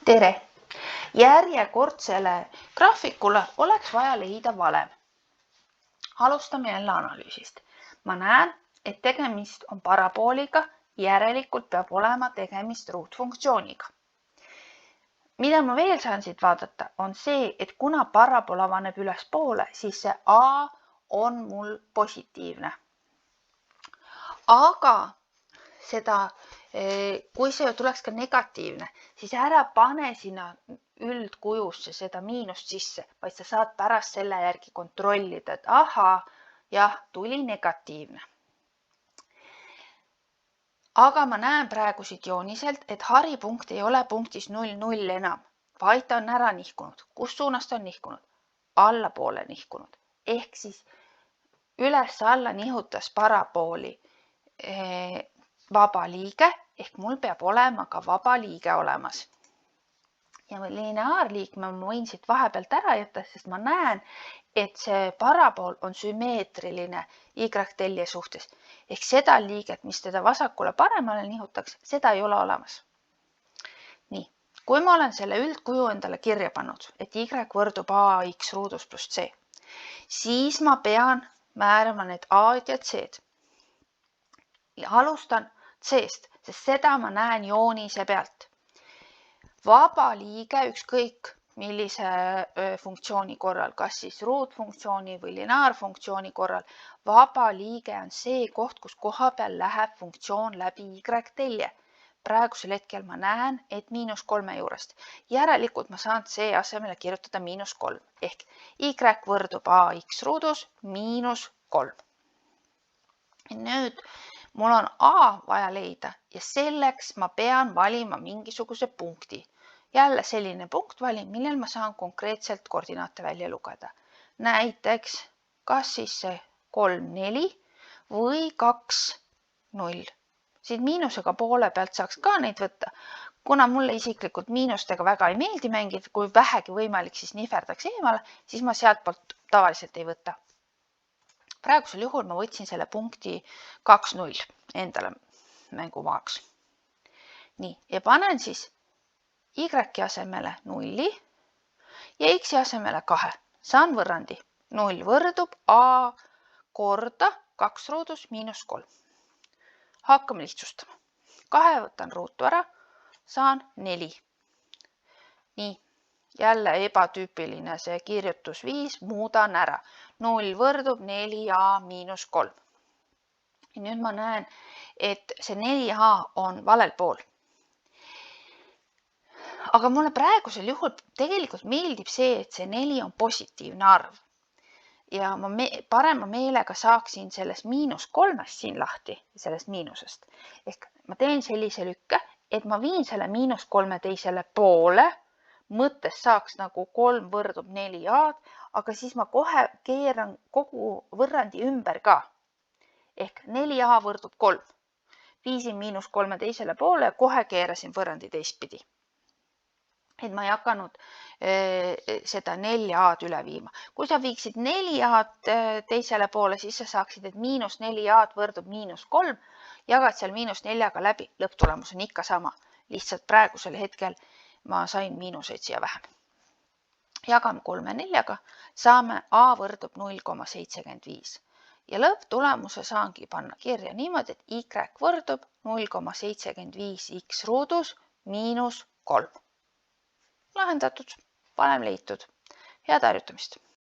Tere! Järjekordsele graafikule oleks vaja leida valem. Alustame jälle analüüsist. Ma näen, et tegemist on parabooliga, järelikult peab olema tegemist ruutfunktsiooniga. Mida ma veel saan siit vaadata, on see, et kuna parabool avaneb ülespoole, siis see A on mul positiivne. Aga kui see tuleks ka negatiivne, siis ära pane sinna üldkujusse seda miinust sisse, vaid sa saad pärast selle järgi kontrollida, et ahaa, jah, tuli negatiivne. Aga ma näen praegu siit jooniselt, et haripunkt ei ole punktis 0,0 enam, vaid ta on ära nihkunud. Kus suunas ta on nihkunud? Allapoole nihkunud. Ehk siis üles-alla nihutas parabooli vaba liige, ehk mul peab olema ka vaba liige olemas. Ja lineaarliikme ma võin siit vahepealt ära jätta, sest ma näen, et see parabool on sümmeetriline Y-telje suhtes. Ehk seda liiget, mis teda vasakule paremale nihutaks, seda ei ole olemas. Nii, kui ma olen selle üldkuju endale kirja pannud, et Y võrdub AX ruudus pluss C, siis ma pean määrama need A-d ja C-d. Ja alustan C-st, sest seda ma näen joonise pealt. Vaba liige ükskõik millise funktsiooni korral, kas siis ruutfunktsiooni või lineaarfunktsiooni korral, vaba liige on see koht, kus koha peal läheb funktsioon läbi Y-telje. Praegusel hetkel ma näen, et -3 juurest. Järelikult ma saan C asemele kirjutada -3 ehk Y võrdub AX ruudus -3. Nüüd mul on A vaja leida ja selleks ma pean valima mingisuguse punkti. Jälle selline punkt valin, millel ma saan konkreetselt koordinaate välja lugeda. Näiteks kas siis see 3, 4 või 2, 0. Siit miinusega poole pealt saaks ka neid võtta. Kuna mulle isiklikult miinustega väga ei meeldi mängida, kui vähegi võimalik, siis nihverdaks eemale, siis ma sealt poolt tavaliselt ei võta. Praegusel juhul ma võtsin selle punkti 2, 0 endale mängumaaks. Nii, ja panen siis Y asemele 0 ja X asemele 2. Saan võrrandi. 0 võrdub A korda 2 ruudus -3. Hakkame lihtsustama. 2 võtan ruutu ära, saan 4. Nii, jälle ebatüüpiline see kirjutusviis, muudan ära. 0 võrdub 4A -3. Ja nüüd ma näen, et see 4A on valel pool. Aga mulle praegusel juhul tegelikult meeldib see, et see 4 on positiivne arv. Ja ma parema meelega saaksin sellest -3 siin lahti, sellest miinusest. Ehk ma teen sellise lükke, et ma viin selle -3 teisele poole, mõttes saaks nagu 3 võrdub 4A, aga siis ma kohe keeran kogu võrrandi ümber ka. Ehk 4A võrdub 3. Viisin -3 teisele poole ja kohe keerasin võrrandi teistpidi. Et ma ei hakanud seda 4A-d üle viima. Kui sa viiksid 4A-d teisele poole, siis sa saaksid, et -4A-d võrdub -3, jagad seal -4-ga läbi, lõpptulemus on ikka sama. Lihtsalt praegusel hetkel ma sain miinuseid siia vähem. Jagame 3 4-ga, saame A võrdub 0,75. Ja lõpptulemuse saangi panna kirja niimoodi, et Y võrdub 0,75 X ruudus -3. Lahendatud, valem leitud. Head harjutamist!